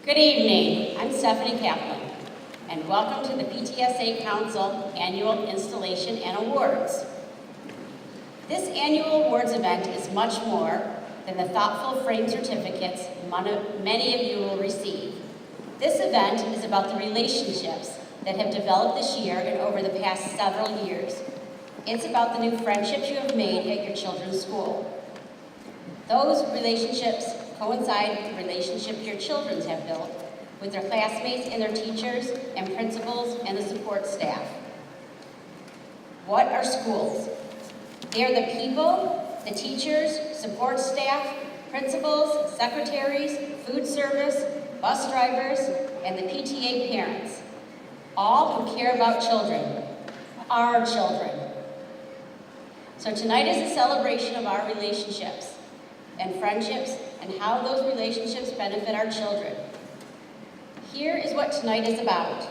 Good evening, I'm Stephanie Kaplan, and welcome to the PTSA Council Annual Installation and Awards. This annual awards event is much more than the thoughtful framed certificates many of you will receive. This event is about the relationships that have developed this year and over the past several years. It's about the new friendships you have made at your children's school. Those relationships coincide with the relationship your children have built with their classmates and their teachers and principals and the support staff. What are schools? They are the people, the teachers, support staff, principals, secretaries, food service, bus drivers, and the PTA parents, all who care about children, our children. So tonight is a celebration of our relationships and friendships and how those relationships benefit our children. Here is what tonight is about.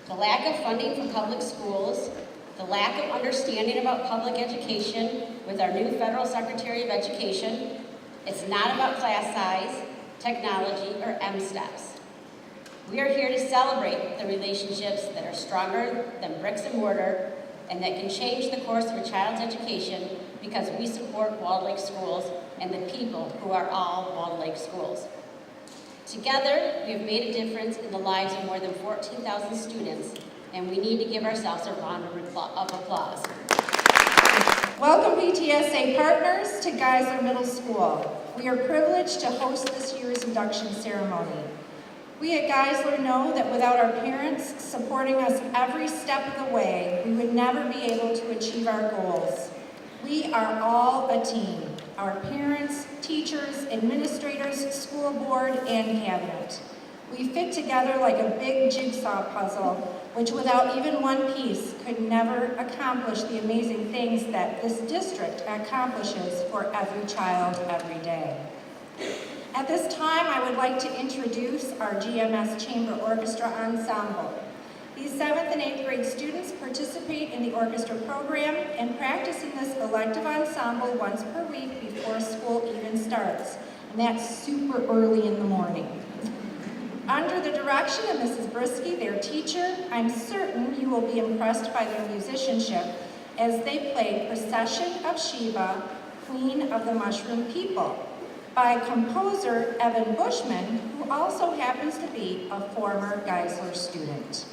The lack of funding for public schools, the lack of understanding about public education with our new Federal Secretary of Education. It's not about class size, technology, or M-steps. We are here to celebrate the relationships that are stronger than bricks and mortar and that can change the course of a child's education because we support Walled Lake Schools and the people who are all Walled Lake Schools. Together, we have made a difference in the lives of more than 14,000 students, and we need to give ourselves a round of applause. Welcome PTSA partners to Geisler Middle School. We are privileged to host this year's induction ceremony. We at Geisler know that without our parents supporting us every step of the way, we would never be able to achieve our goals. We are all a team. Our parents, teachers, administrators, school board, and cabinet. We fit together like a big jigsaw puzzle, which without even one piece could never accomplish the amazing things that this district accomplishes for every child every day. At this time, I would like to introduce our GMS Chamber Orchestra Ensemble. These 7th and 8th grade students participate in the orchestra program and practice in this elective ensemble once per week before school even starts, and that's super early in the morning. Under the direction of Mrs. Brisky, their teacher, I'm certain you will be impressed by their musicianship as they play Procession of Sheba, Queen of the Mushroom People, by composer Evan Bushman, who also happens to be a former Geisler student.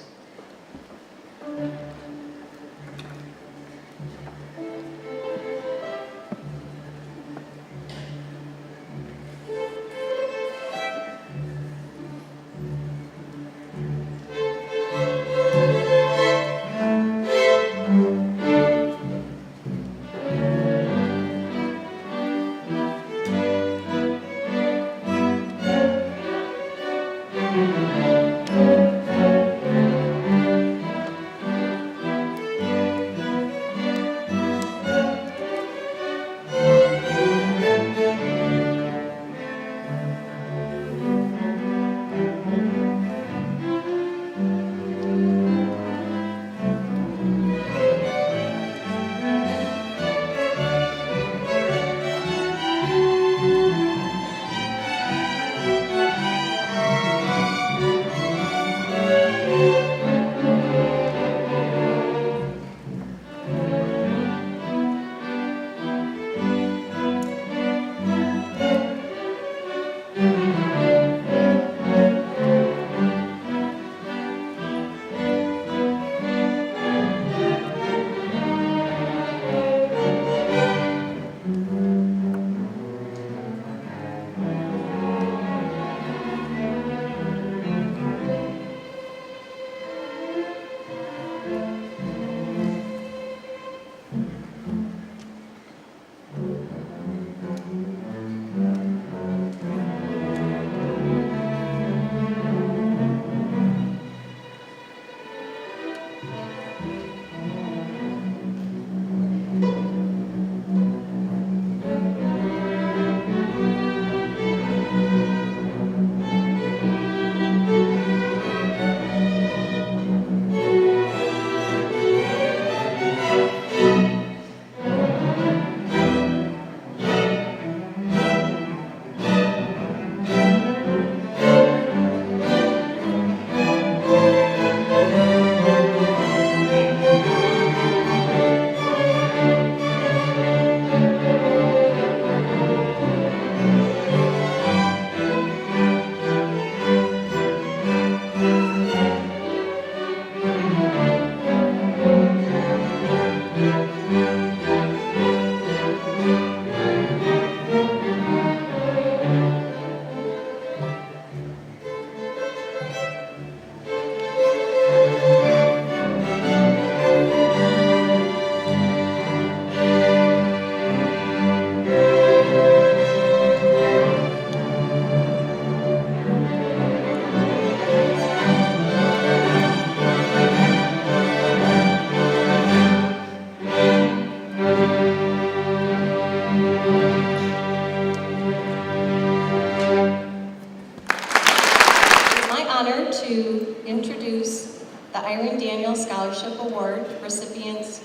To introduce the Irene Daniels Scholarship Award recipients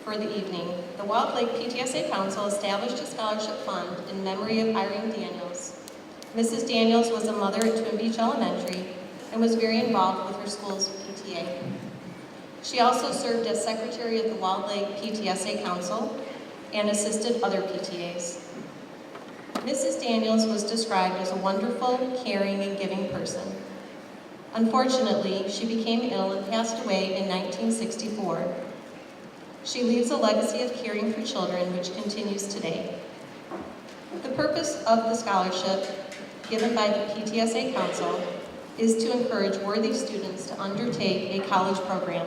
for the evening. The Walled Lake PTSA Council established a scholarship fund in memory of Irene Daniels. Mrs. Daniels was a mother at Twin Beach Elementary and was very involved with her school's PTA. She also served as secretary of the Walled Lake PTSA Council and assisted other PTAs. Mrs. Daniels was described as a wonderful, caring, and giving person. Unfortunately, she became ill and passed away in 1964. She leaves a legacy of caring for children which continues today. The purpose of the scholarship given by the PTSA Council is to encourage worthy students to undertake a college program.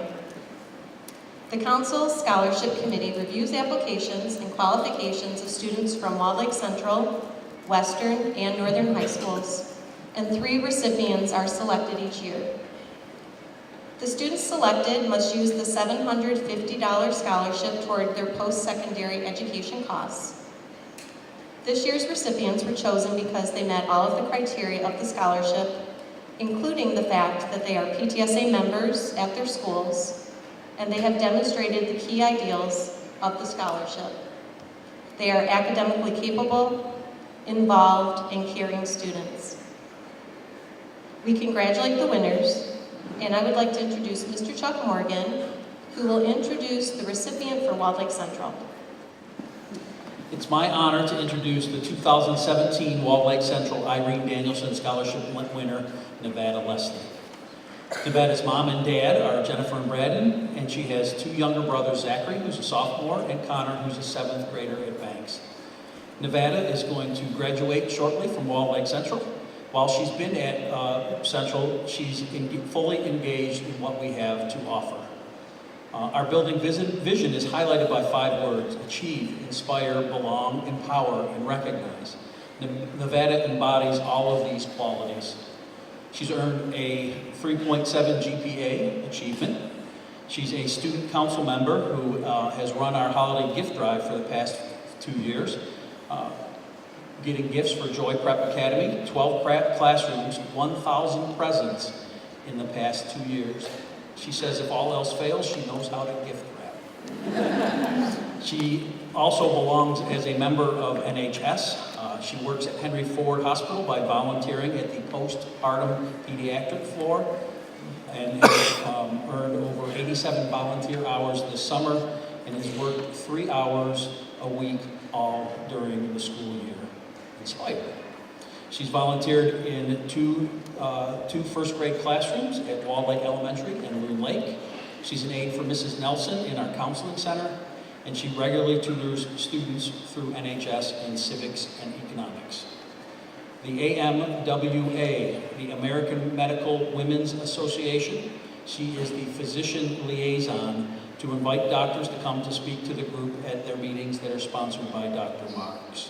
The Council's Scholarship Committee reviews applications and qualifications of students from Walled Lake Central, Western, and Northern high schools, and 3 recipients are selected each year. The students selected must use the $750 scholarship toward their post-secondary education costs. This year's recipients were chosen because they met all of the criteria of the scholarship, including the fact that they are PTSA members at their schools, and they have demonstrated the key ideals of the scholarship. They are academically capable, involved, and caring students. We congratulate the winners, and I would like to introduce Mr. Chuck Morgan, who will introduce the recipient for Walled Lake Central. It's my honor to introduce the 2017 Walled Lake Central Irene Danielson Scholarship winner, Nevada Leslie. Nevada's mom and dad are Jennifer and Braden, and she has 2 younger brothers, Zachary, who's a sophomore, and Connor, who's a 7th grader at Banks. Nevada is going to graduate shortly from Walled Lake Central. While she's been at Central, she's fully engaged in what we have to offer. Our building vision is highlighted by 5 words: achieve, inspire, belong, empower, and recognize. Nevada embodies all of these qualities. She's earned a 3.7 GPA achievement. She's a student council member who has run our holiday gift drive for the past 2 years. Getting gifts for Joy Prep Academy, 12 classrooms, 1,000 presents in the past 2 years. She says if all else fails, she knows how to gift wrap. She also belongs as a member of NHS. She works at Henry Ford Hospital by volunteering at the postpartum pediatric floor and has earned over 87 volunteer hours this summer and has worked 3 hours a week all during the school year. Inspired. She's volunteered in two first grade classrooms at Walled Lake Elementary and Loon Lake. She's an aide for Mrs. Nelson in our counseling center, and she regularly tutors students through NHS in civics and economics. The AMWA, the American Medical Women's Association, she is the physician liaison to invite doctors to come to speak to the group at their meetings that are sponsored by Dr. Marks.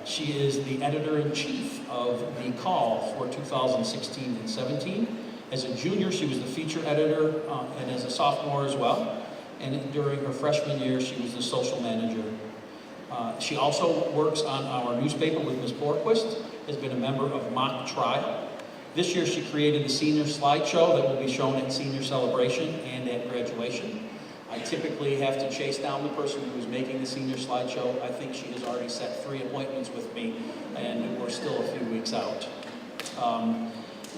She is the editor-in-chief of The Call for 2016 and 17. As a junior, she was the feature editor, and as a sophomore as well. And during her freshman year, she was the social manager. She also works on our newspaper with Ms. Borquist, has been a member of Mock Trial. This year, she created the senior slideshow that will be shown at senior celebration and at graduation. I typically have to chase down the person who's making the senior slideshow. I think she has already set 3 appointments with me, and we're still a few weeks out.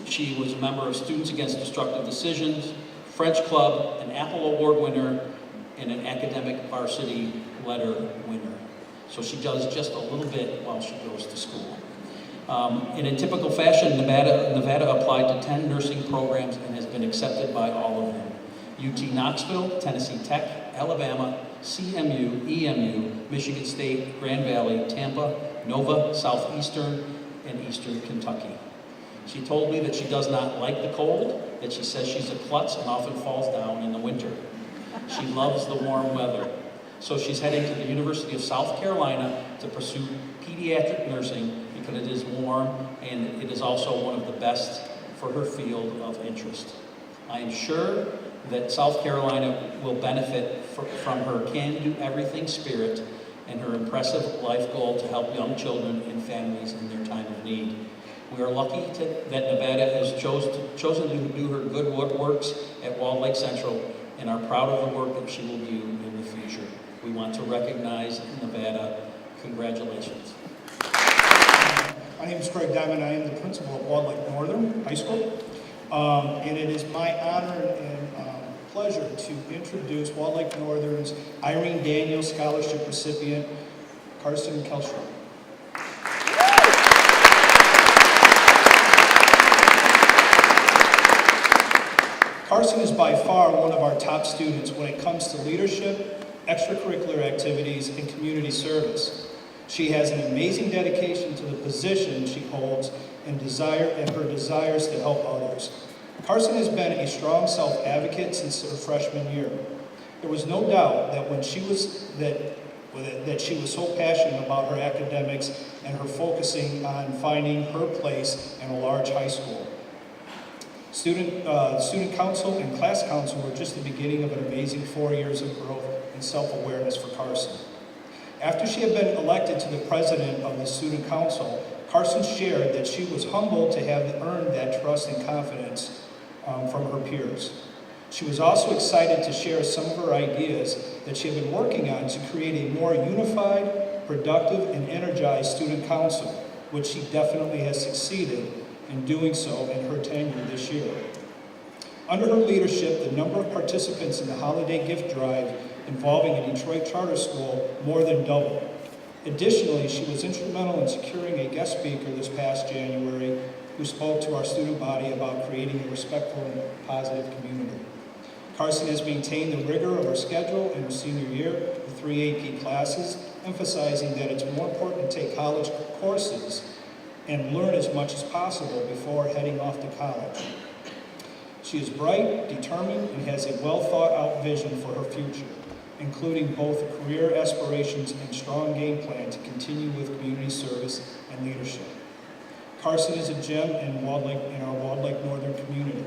She was a member of Students Against Destructive Decisions, French Club, an Apple Award winner, and an academic varsity letter winner. So she does just a little bit while she goes to school. In a typical fashion, Nevada applied to 10 nursing programs and has been accepted by all of them. UT Knoxville, Tennessee Tech, Alabama, CMU, EMU, Michigan State, Grand Valley, Tampa, Nova, Southeastern, and Eastern Kentucky. She told me that she does not like the cold, that she says she's a klutz and often falls down in the winter. She loves the warm weather. So she's heading to the University of South Carolina to pursue pediatric nursing because it is warm and it is also one of the best for her field of interest. I am sure that South Carolina will benefit from her can-do-everything spirit and her impressive life goal to help young children and families in their time of need. We are lucky that Nevada has chosen to do her good works at Walled Lake Central and are proud of the work that she will do in the future. We want to recognize Nevada. Congratulations. My name is Craig Diamond. I am the principal of Walled Lake Northern High School. And it is my honor and pleasure to introduce Walled Lake Northern's Irene Daniel Scholarship recipient, Carson Kelstrom. Carson is by far one of our top students when it comes to leadership, extracurricular activities, and community service. She has an amazing dedication to the position she holds and her desires to help others. Carson has been a strong self-advocate since her freshman year. There was no doubt that she was so passionate about her academics and her focusing on finding her place in a large high school. Student council and class council were just the beginning of an amazing 4 years of growth and self-awareness for Carson. After she had been elected to the president of the student council, Carson shared that she was humbled to have earned that trust and confidence from her peers. She was also excited to share some of her ideas that she had been working on to create a more unified, productive, and energized student council, which she definitely has succeeded in doing so in her tenure this year. Under her leadership, the number of participants in the holiday gift drive involving a Detroit charter school more than doubled. Additionally, she was instrumental in securing a guest speaker this past January who spoke to our student body about creating a respectful and positive community. Carson has maintained the rigor of her schedule in her senior year with 3 AP classes, emphasizing that it's more important to take college courses and learn as much as possible before heading off to college. She is bright, determined, and has a well-thought-out vision for her future, including both career aspirations and strong game plan to continue with community service and leadership. Carson is a gem in our Walled Lake Northern community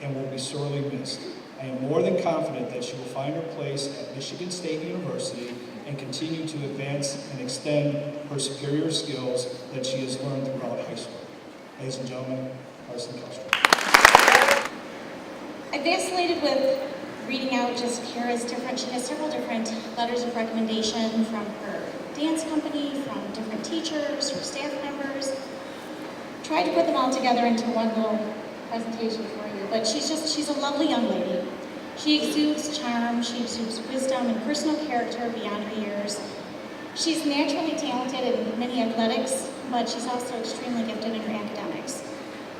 and will be sorely missed. I am more than confident that she will find her place at Michigan State University and continue to advance and extend her superior skills that she has learned throughout high school. Ladies and gentlemen, Carson Kelstrom. I vacillated with reading out just Kara's she has several different letters of recommendation from her dance company, from different teachers, her staff members. Tried to put them all together into one little presentation for you, but she's a lovely young lady. She exudes charm, she exudes wisdom and personal character beyond her years. She's naturally talented in many athletics, but she's also extremely gifted in her academics.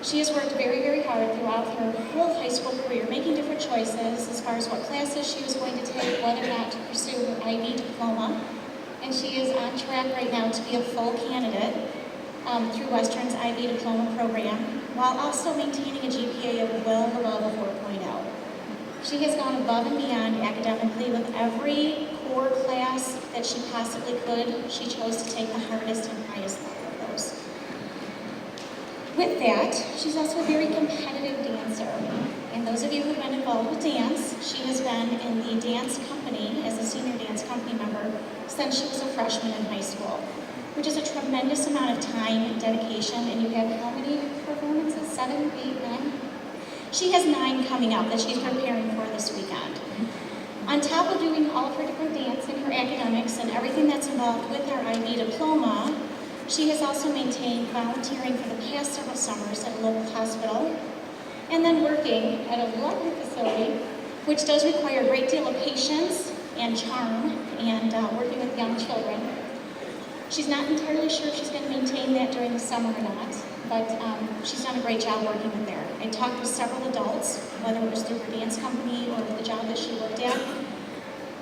She has worked very, very hard throughout her whole high school career, making different choices as far as what classes she was going to take, whether or not to pursue her IB diploma. And she is on track right now to be a full candidate through Western's IB diploma program, while also maintaining a GPA of well above a 4.0. She has gone above and beyond academically with every core class that she possibly could. She chose to take the hardest and highest level of those. With that, she's also a very competitive dancer. And those of you who've been involved with dance, she has been in the dance company as a senior dance company member since she was a freshman in high school, which is a tremendous amount of time and dedication. And you have how many performances? 7, 8, 9? She has 9 coming up that she's preparing for this weekend. On top of doing all of her different dance and her academics and everything that's involved with her IB diploma, she has also maintained volunteering for the past several summers at a local hospital, and then working at a lovely facility, which does require a great deal of patience and charm and working with young children. She's not entirely sure if she's going to maintain that during the summer or not, but she's done a great job working with there. I talked with several adults, whether it was through her dance company or the job that she worked at,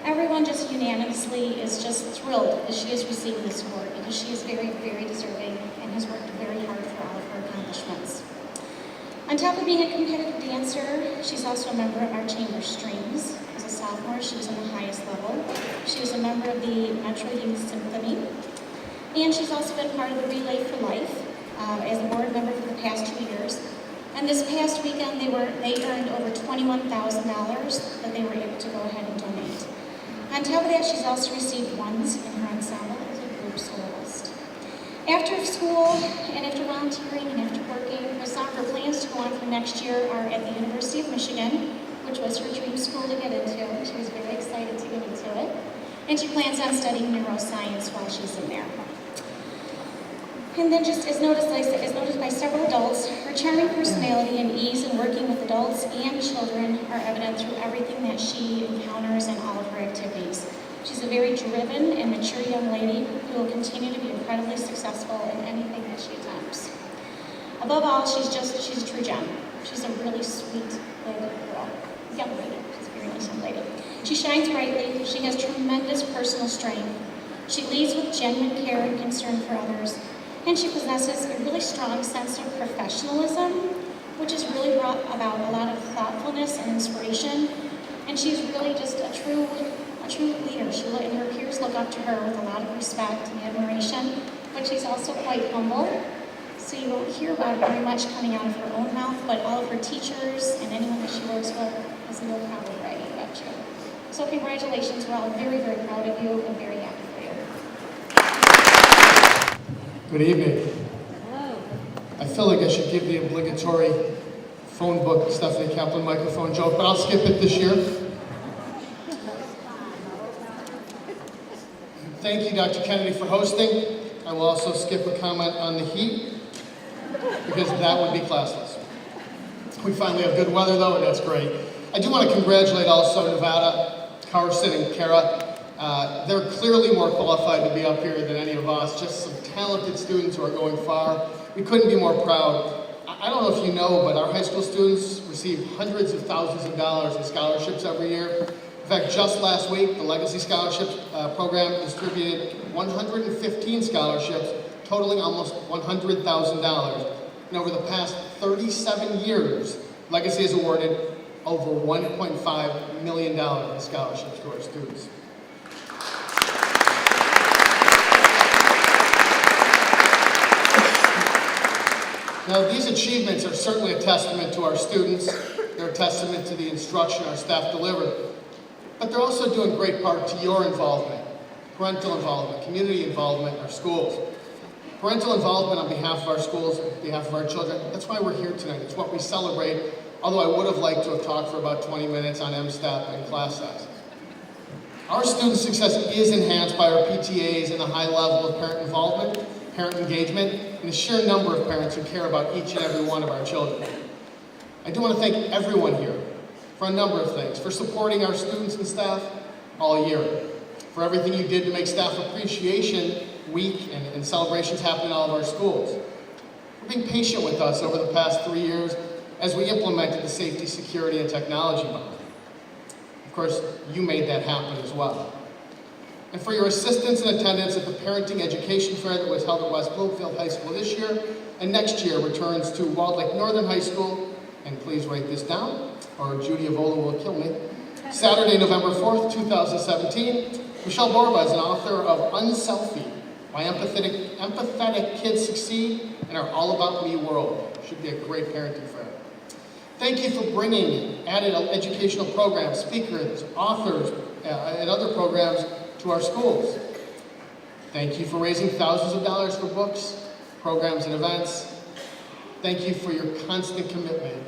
Everyone just unanimously is just thrilled that she is receiving this award because she is very, very deserving and has worked very hard for all of her accomplishments. On top of being a competitive dancer, she's also a member of our chamber strings. As a sophomore, she was on the highest level. She was a member of the Metro Youth Symphony. And she's also been part of the Relay for Life as a board member for the past 2 years. And this past weekend, they earned over $21,000 that they were able to go ahead and donate. On top of that, she's also received ones in her ensemble as a group soloist. After school, and after volunteering, and after working, her plans to go on for next year are at the University of Michigan, which was her dream school to get into. She was very excited to get into it. And she plans on studying neuroscience while she's in there. And then just as noticed by several adults, her charming personality and ease in working with adults and children are evident through everything that she encounters in all of her activities. She's a very driven and mature young lady who will continue to be incredibly successful in anything that she attempts. Above all, she's a true gem. She's a really sweet little girl, young lady. She's a very nice young lady. She shines brightly. She has tremendous personal strength. She leads with genuine care and concern for others. And she possesses a really strong sense of professionalism, which has really brought about a lot of thoughtfulness and inspiration. And she's really just a true leader. And her peers look up to her with a lot of respect and admiration, but she's also quite humble. So you won't hear about it very much coming out of her own mouth, but all of her teachers and anyone that she works with is no problem bragging about you. So congratulations, we're all very, very proud of you and very happy for you. Good evening. I feel like I should give the obligatory phone book Stephanie Kaplan microphone joke, but I'll skip it this year. Thank you, Dr. Kennedy, for hosting. I will also skip a comment on the heat, because that would be classless. We finally have good weather, though, and that's great. I do want to congratulate also Nevada, Carson, and Kara. They're clearly more qualified to be up here than any of us, just some talented students who are going far. We couldn't be more proud. I don't know if you know, but our high school students receive hundreds of thousands of dollars in scholarships every year. In fact, just last week, the Legacy Scholarships program distributed 115 scholarships, totaling almost $100,000. And over the past 37 years, Legacy has awarded over $1.5 million in scholarships to our students. Now, these achievements are certainly a testament to our students. They're a testament to the instruction our staff deliver. But they're also doing great part to your involvement, parental involvement, community involvement in our schools. Parental involvement on behalf of our schools, on behalf of our children, that's why we're here tonight. It's what we celebrate, although I would have liked to have talked for about 20 minutes on MSTEP and class sizes. Our student success is enhanced by our PTAs and the high level of parent involvement, parent engagement, and the sheer number of parents who care about each and every one of our children. I do want to thank everyone here for a number of things, for supporting our students and staff all year, for everything you did to make Staff Appreciation Week and celebrations happen in all of our schools, for being patient with us over the past 3 years as we implemented the Safety, Security, and Technology Bond. Of course, you made that happen as well. And for your assistance and attendance at the Parenting Education Fair that was held at West Bloomfield High School this year, and next year returns to Walled Lake Northern High School, and please write this down, or Judy Avola will kill me. Saturday, November 4th, 2017, Michelle Borba is an author of Unselfie, Why Empathetic Kids Succeed in Our All About Me World. Should be a great parenting fair. Thank you for bringing added educational programs, speakers, authors, and other programs to our schools. Thank you for raising thousands of dollars for books, programs, and events. Thank you for your constant commitment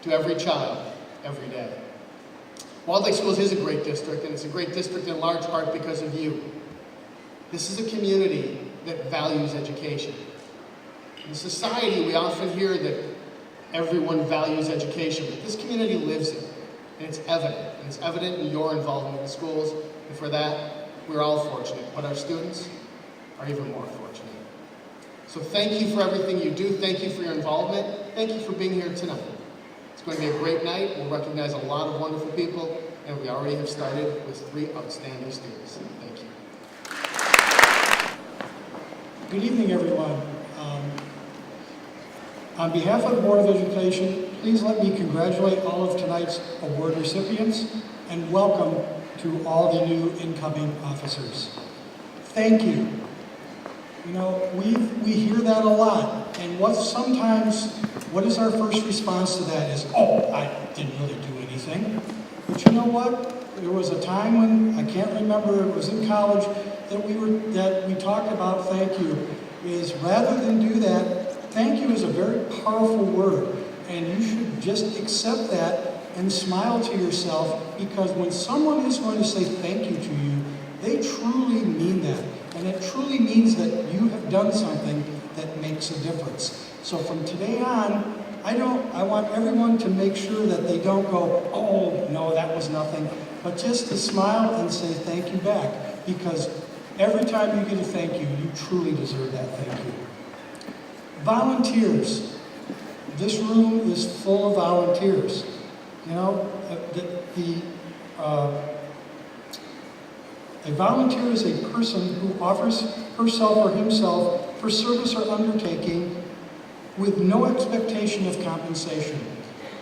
to every child, every day. Walled Lake Schools is a great district, and it's a great district in large part because of you. This is a community that values education. In society, we often hear that everyone values education, but this community lives it, and it's evident. And it's evident in your involvement in schools, and for that, we're all fortunate, but our students are even more fortunate. So thank you for everything you do. Thank you for your involvement. Thank you for being here tonight. It's going to be a great night. We'll recognize a lot of wonderful people, and we already have started with 3 outstanding students. Thank you. Good evening, everyone. On behalf of the Board of Education, please let me congratulate all of tonight's award recipients and welcome to all the new incoming officers. Thank you. You know, we hear that a lot, and what is our first response to that is, oh, I didn't really do anything. But you know what? There was a time when, I can't remember, it was in college, that we talked about thank you, is rather than do that, thank you is a very powerful word, and you should just accept that and smile to yourself, because when someone is going to say thank you to you, they truly mean that. And it truly means that you have done something that makes a difference. So from today on, I want everyone to make sure that they don't go, oh, no, that was nothing, but just to smile and say thank you back, because every time you get a thank you, you truly deserve that thank you. Volunteers. This room is full of volunteers. You know, a volunteer is a person who offers herself or himself for service or undertaking with no expectation of compensation.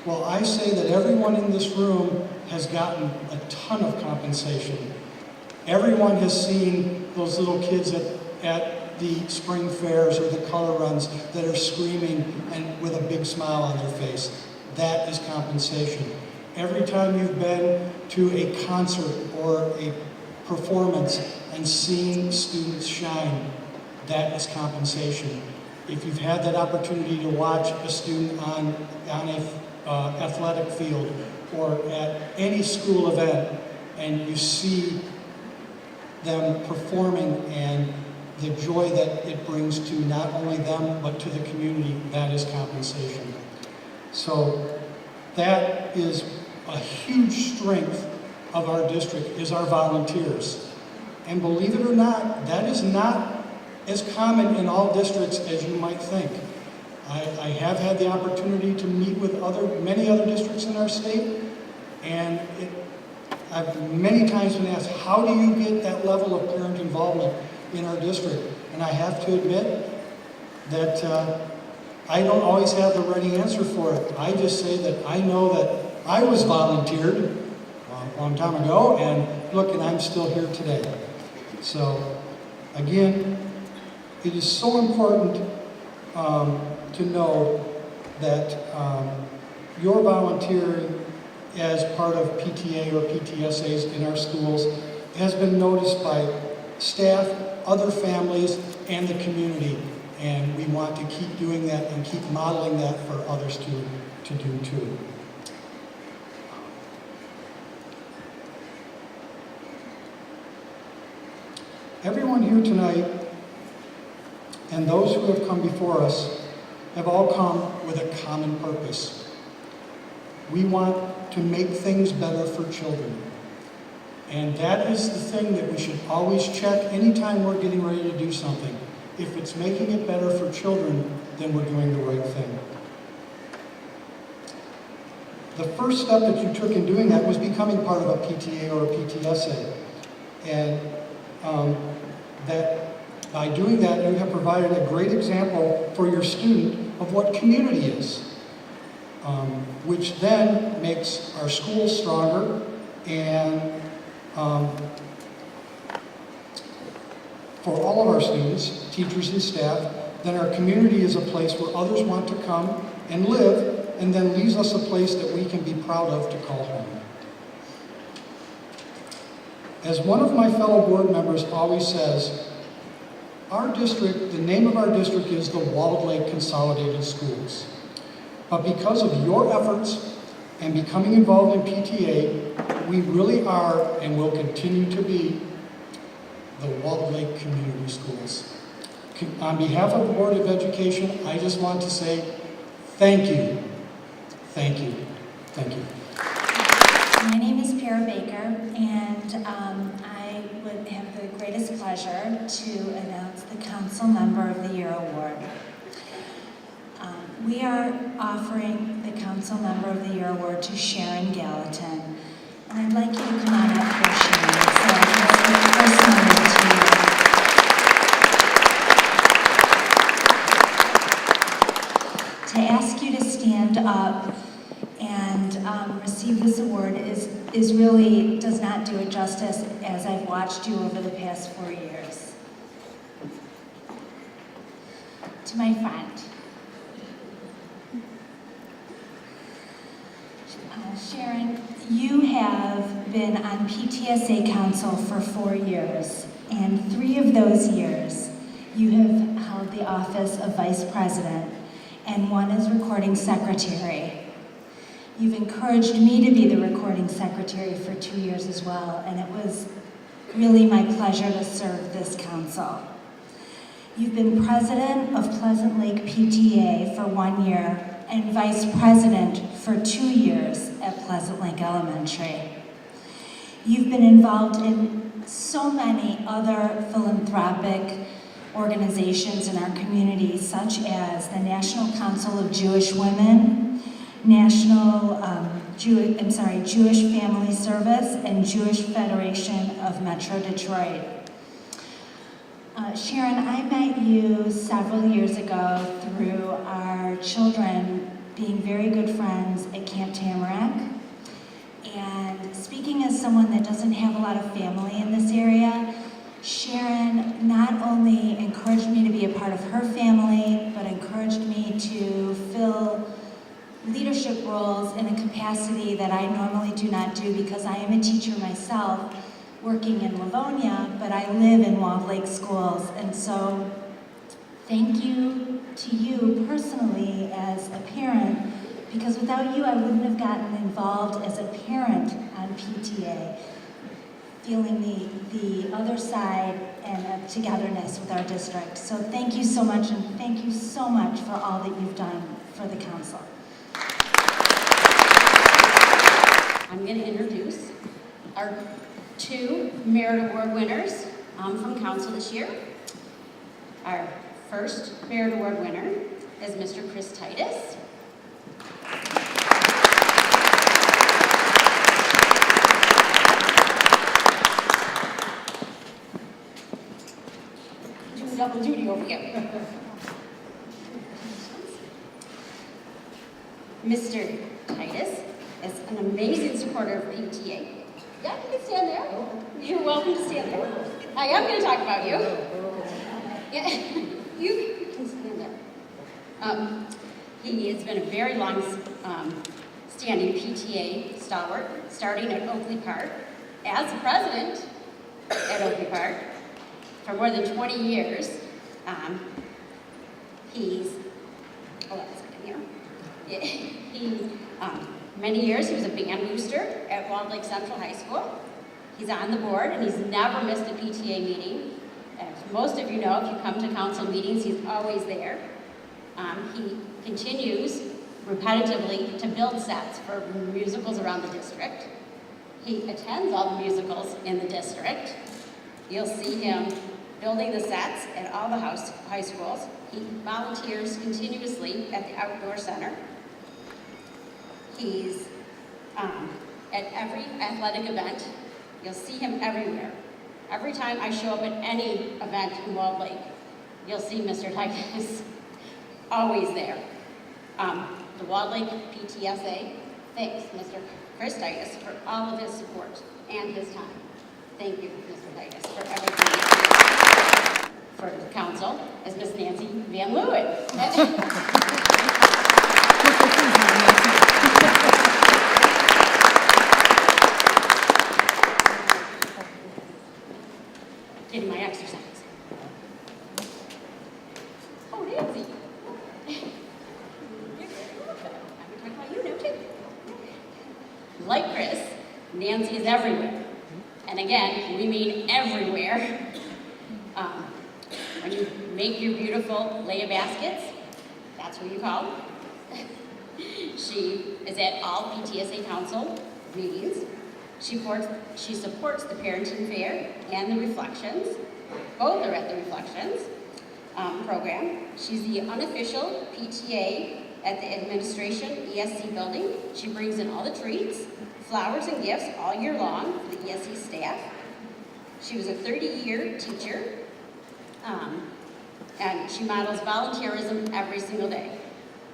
Well, I say that everyone in this room has gotten a ton of compensation. Everyone has seen those little kids at the spring fairs or the color runs that are screaming and with a big smile on their face. That is compensation. Every time you've been to a concert or a performance and seen students shine, that is compensation. If you've had that opportunity to watch a student on a athletic field or at any school event and you see them performing and the joy that it brings to not only them but to the community, that is compensation. So that is a huge strength of our district, is our volunteers. And believe it or not, that is not as common in all districts as you might think. I have had the opportunity to meet with many other districts in our state, and I've many times been asked, how do you get that level of parent involvement in our district? And I have to admit that I don't always have the ready answer for it. I just say that I know that I was volunteered a long time ago, and look, and I'm still here today. So, again, it is so important to know that your volunteering as part of PTA or PTSAs in our schools has been noticed by staff, other families, and the community. And we want to keep doing that and keep modeling that for others to do too. Everyone here tonight and those who have come before us have all come with a common purpose. We want to make things better for children. And that is the thing that we should always check anytime we're getting ready to do something. If it's making it better for children, then we're doing the right thing. The first step that you took in doing that was becoming part of a PTA or a PTSA. And that by doing that, you have provided a great example for your student of what community is, which then makes our schools stronger, and for all of our students, teachers and staff, then our community is a place where others want to come and live, and then leaves us a place that we can be proud of to call home. As one of my fellow board members always says, our district, the name of our district is the Walled Lake Consolidated Schools. But because of your efforts and becoming involved in PTA, we really are and will continue to be the Walled Lake Community Schools. On behalf of the Board of Education, I just want to say thank you. Thank you. Thank you. My name is Para Baker, and I would have the greatest pleasure to announce the Council Member of the Year Award. We are offering the Council Member of the Year Award to Sharon Gallatin. And I'd like you to come on up here, Sharon, so I can speak personally to you. To ask you to stand up and receive this award is really, does not do it justice as I've watched you over the past 4 years. To my friend, Sharon, you have been on PTSA Council for 4 years, and 3 of those years you have held the office of Vice President, and 1 as Recording Secretary. You've encouraged me to be the Recording Secretary for 2 years as well, and it was really my pleasure to serve this council. You've been President of Pleasant Lake PTA for 1 year, and Vice President for 2 years at Pleasant Lake Elementary. You've been involved in so many other philanthropic organizations in our community, such as the National Council of Jewish Women, Jewish Family Service, and Jewish Federation of Metro Detroit. Sharon, I met you several years ago through our children being very good friends at Camp Tamarack. And speaking as someone that doesn't have a lot of family in this area, Sharon not only encouraged me to be a part of her family, but encouraged me to fill leadership roles in a capacity that I normally do not do because I am a teacher myself, working in Livonia, but I live in Walled Lake schools. And so thank you to you personally as a parent, because without you I wouldn't have gotten involved as a parent on PTA, feeling the other side and a togetherness with our district. So thank you so much, and thank you so much for all that you've done for the council. I'm going to introduce our 2 Merit Award winners from council this year. Our first Merit Award winner is Mr. Chris Titus. Doing double duty over here. Mr. Titus is an amazing supporter of PTA. Yeah, you can stand there. You're welcome to stand there. I am going to talk about you. Yeah, you can stand there. He has been a very long standing PTA stalwart, starting at Oakley Park as president at Oakley Park for more than 20 years. Many years he was a band booster at Walled Lake Central High School. He's on the board and he's never missed a PTA meeting. As most of you know, if you come to council meetings, he's always there. He continues repetitively to build sets for musicals around the district. He attends all the musicals in the district. You'll see him building the sets at all the high schools. He volunteers continuously at the outdoor center. He's at every athletic event. You'll see him everywhere. Every time I show up at any event in Walled Lake, you'll see Mr. Titus always there. The Walled Lake PTSA thanks Mr. Chris Titus for all of his support and his time. Thank you, Mr. Titus, for everything. For the council is Miss Nancy Van Leeuwen. Getting my exercise. Oh, Nancy. You're very welcome. I'm going to talk about you now, too. Like Chris, Nancy is everywhere. And again, we mean everywhere. When you make your beautiful Leia baskets, that's who you call. She is at all PTSA Council meetings. She supports the Parenting Fair and the Reflections. Both are at the Reflections program. She's the unofficial PTA at the Administration ESC building. She brings in all the treats, flowers and gifts all year long for the ESE staff. She was a 30-year teacher, and she models volunteerism every single day.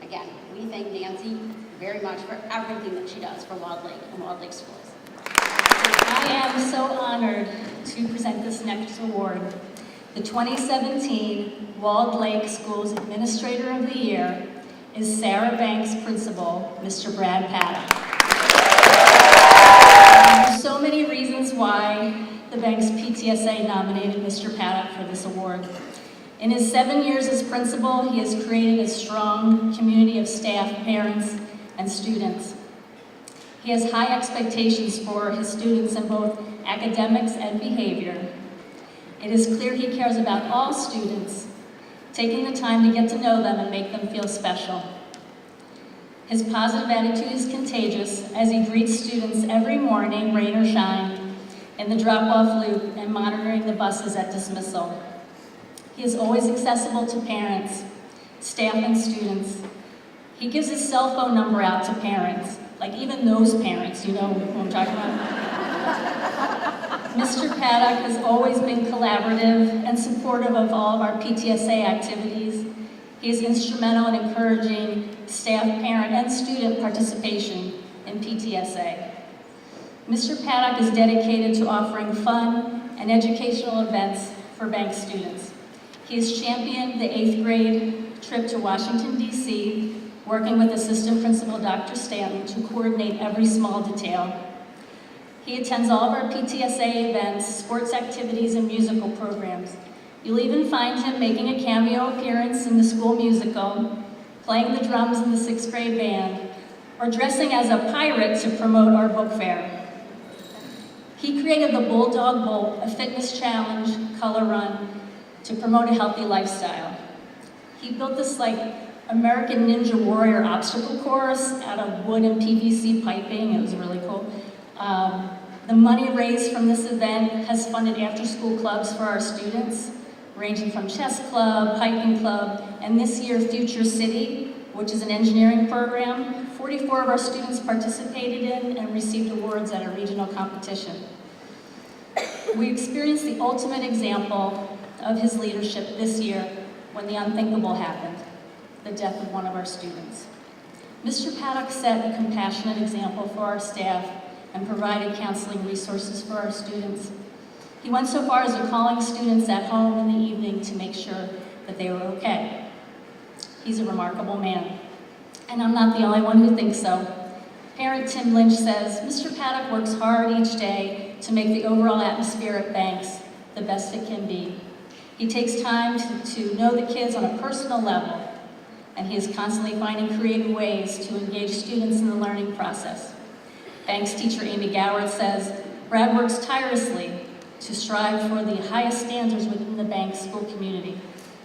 Again, we thank Nancy very much for everything that she does for Walled Lake and Walled Lake schools. I am so honored to present this next award. The 2017 Walled Lake Schools Administrator of the Year is Sarah Banks Principal, Mr. Brad Paddock. There are so many reasons why the Banks PTSA nominated Mr. Paddock for this award. In his 7 years as principal, he has created a strong community of staff, parents, and students. He has high expectations for his students in both academics and behavior. It is clear he cares about all students, taking the time to get to know them and make them feel special. His positive attitude is contagious as he greets students every morning, rain or shine, in the drop-off loop and monitoring the buses at dismissal. He is always accessible to parents, staff, and students. He gives his cell phone number out to parents, like even those parents, you know who I'm talking about. Mr. Paddock has always been collaborative and supportive of all of our PTSA activities. He is instrumental in encouraging staff, parent, and student participation in PTSA. Mr. Paddock is dedicated to offering fun and educational events for Banks students. He has championed the 8th grade trip to Washington, D.C., working with Assistant Principal Dr. Stanton to coordinate every small detail. He attends all of our PTSA events, sports activities, and musical programs. You'll even find him making a cameo appearance in the school musical, playing the drums in the 6th grade band, or dressing as a pirate to promote our book fair. He created the Bulldog Bolt, a fitness challenge color run to promote a healthy lifestyle. He built this American Ninja Warrior obstacle course out of wood and PVC piping. It was really cool. The money raised from this event has funded after-school clubs for our students, ranging from chess club, hiking club, and this year Future City, which is an engineering program. 44 of our students participated in and received awards at a regional competition. We experienced the ultimate example of his leadership this year when the unthinkable happened, the death of one of our students. Mr. Paddock set a compassionate example for our staff and provided counseling resources for our students. He went so far as to calling students at home in the evening to make sure that they were okay. He's a remarkable man, and I'm not the only one who thinks so. Parent Tim Lynch says, Mr. Paddock works hard each day to make the overall atmosphere at Banks the best it can be. He takes time to know the kids on a personal level, and he is constantly finding creative ways to engage students in the learning process. Banks teacher Amy Goward says, Brad works tirelessly to strive for the highest standards within the Banks school community.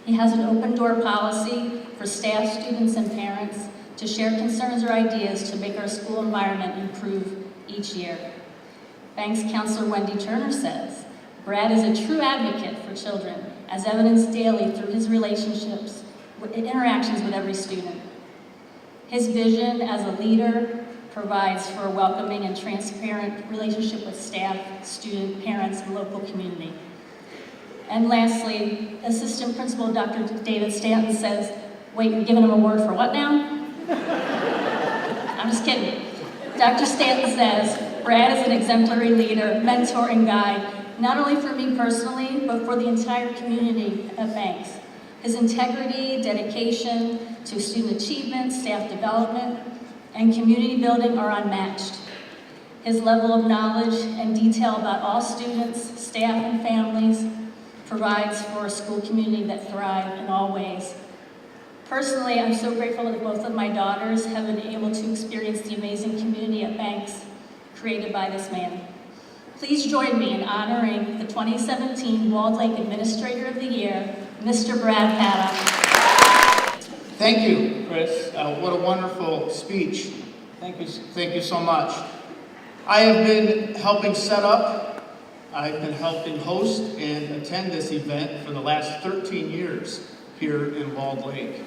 He has an open door policy for staff, students, and parents to share concerns or ideas to make our school environment improve each year. Banks counselor Wendy Turner says, Brad is a true advocate for children, as evidenced daily through his relationships and interactions with every student. His vision as a leader provides for a welcoming and transparent relationship with staff, student, parents, and local community. And lastly, Assistant Principal Dr. David Stanton says, wait, you're giving him a award for what now? I'm just kidding. Dr. Stanton says, Brad is an exemplary leader, mentor, and guide, not only for me personally, but for the entire community at Banks. His integrity, dedication to student achievement, staff development, and community building are unmatched. His level of knowledge and detail about all students, staff, and families provides for a school community that thrives in all ways. Personally, I'm so grateful that both of my daughters have been able to experience the amazing community at Banks created by this man. Please join me in honoring the 2017 Walled Lake Administrator of the Year, Mr. Brad Paddock. Thank you, Chris. What a wonderful speech. Thank you so much. I have been helping set up, I've been helping host and attend this event for the last 13 years here in Walled Lake.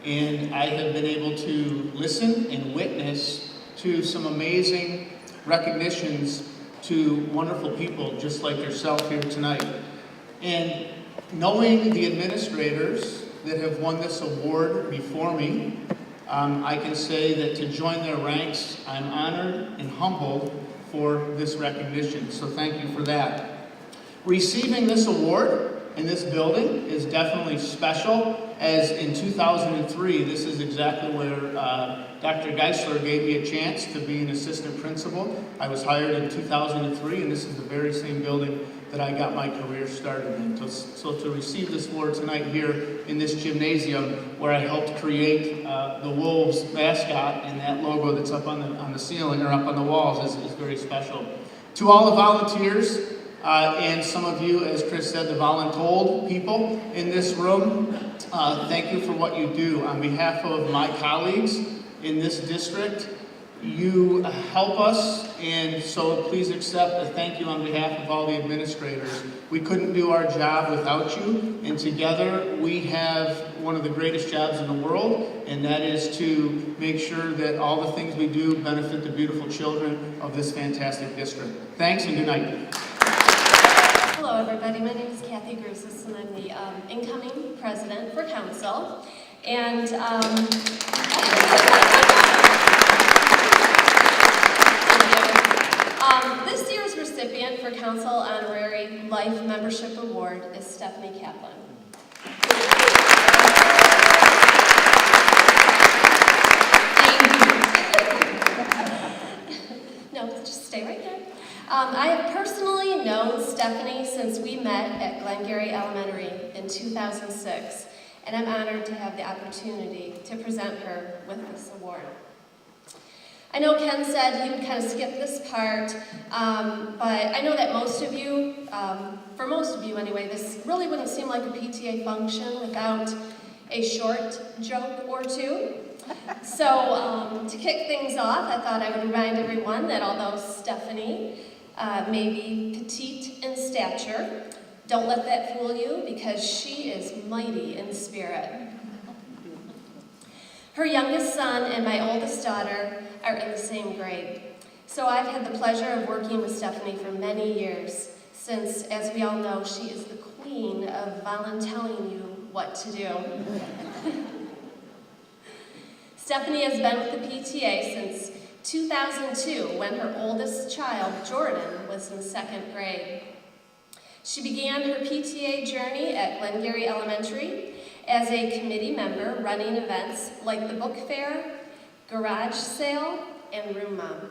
And I have been able to listen and witness to some amazing recognitions to wonderful people just like yourself here tonight. And knowing the administrators that have won this award before me, I can say that to join their ranks, I'm honored and humbled for this recognition, so thank you for that. Receiving this award in this building is definitely special, as in 2003, this is exactly where Dr. Geisler gave me a chance to be an assistant principal. I was hired in 2003, and this is the very same building that I got my career started in. So to receive this award tonight here in this gymnasium, where I helped create the Wolves mascot and that logo that's up on the ceiling or up on the walls is very special. To all the volunteers, and some of you, as Chris said, the voluntold people in this room, thank you for what you do. On behalf of my colleagues in this district, you help us, and so please accept a thank you on behalf of all the administrators. We couldn't do our job without you, and together we have one of the greatest jobs in the world, and that is to make sure that all the things we do benefit the beautiful children of this fantastic district. Thanks and good night. Hello everybody, my name is Kathy Grusis and I'm the incoming president for council. And this year's recipient for Council Honorary Life Membership Award is Stephanie Kaplan. No, just stay right there. I have personally known Stephanie since we met at Glengarry Elementary in 2006, and I'm honored to have the opportunity to present her with this award. I know Ken said he would kind of skip this part, but I know that most of you, for most of you anyway, this really wouldn't seem like a PTA function without a short joke or two. So to kick things off, I thought I would remind everyone that although Stephanie may be petite in stature, don't let that fool you, because she is mighty in spirit. Her youngest son and my oldest daughter are in the same grade. So I've had the pleasure of working with Stephanie for many years, since, as we all know, she is the queen of voluntelling you what to do. Stephanie has been with the PTA since 2002, when her oldest child, Jordan, was in 2nd grade. She began her PTA journey at Glengarry Elementary as a committee member running events like the book fair, garage sale, and room mom.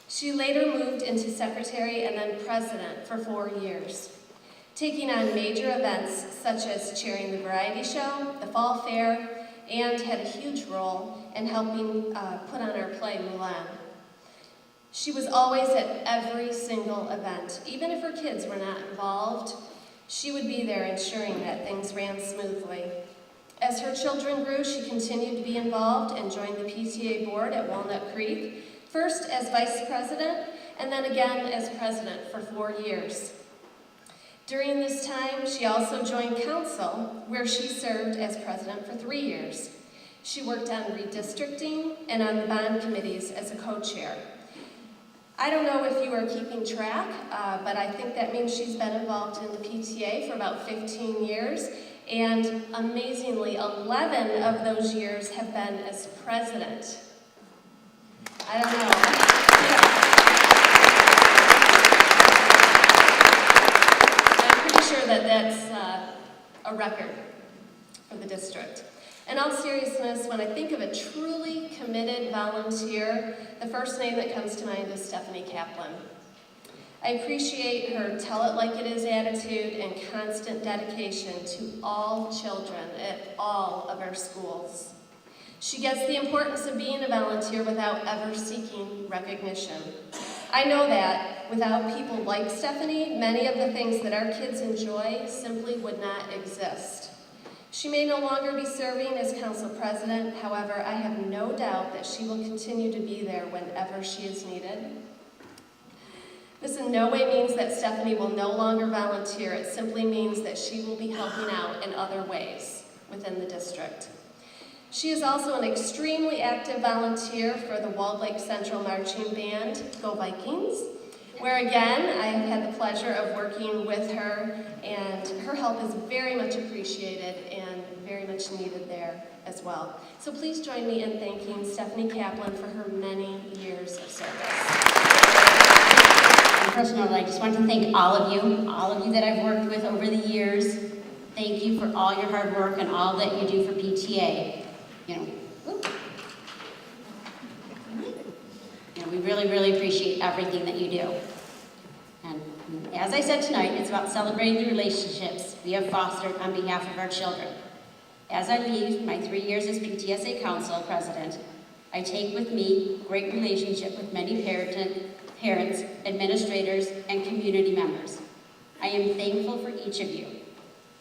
She later moved into secretary and then president for 4 years, taking on major events such as chairing the variety show, the fall fair, and had a huge role in helping put on our play, Mulan. She was always at every single event. Even if her kids were not involved, she would be there ensuring that things ran smoothly. As her children grew, she continued to be involved and joined the PTA board at Walnut Creek, first as vice president, and then again as president for 4 years. During this time, she also joined council, where she served as president for 3 years. She worked on redistricting and on the bond committees as a co-chair. I don't know if you are keeping track, but I think that means she's been involved in the PTA for about 15 years, and amazingly, 11 of those years have been as president. I don't know. I'm pretty sure that that's a record for the district. In all seriousness, when I think of a truly committed volunteer, the first name that comes to mind is Stephanie Kaplan. I appreciate her tell-it-like-it-is attitude and constant dedication to all children at all of our schools. She gets the importance of being a volunteer without ever seeking recognition. I know that without people like Stephanie, many of the things that our kids enjoy simply would not exist. She may no longer be serving as council president, however, I have no doubt that she will continue to be there whenever she is needed. This in no way means that Stephanie will no longer volunteer. It simply means that she will be helping out in other ways within the district. She is also an extremely active volunteer for the Walled Lake Central Marching Band, Go Vikings, where again, I have had the pleasure of working with her, and her help is very much appreciated and very much needed there as well. So please join me in thanking Stephanie Kaplan for her many years of service. On a personal note, I just want to thank all of you that I've worked with over the years. Thank you for all your hard work and all that you do for PTA. We really, really appreciate everything that you do. And as I said tonight, it's about celebrating the relationships we have fostered on behalf of our children. As I leave my 3 years as PTSA Council President, I take with me a great relationship with many parents, administrators, and community members. I am thankful for each of you.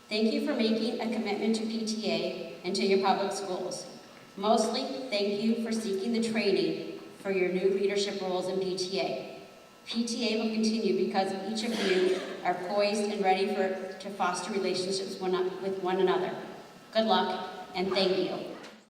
Thank you for making a commitment to PTA and to your public schools. Mostly, thank you for seeking the training for your new leadership roles in PTA. PTA will continue because each of you are poised and ready to foster relationships with one another. Good luck, and thank you.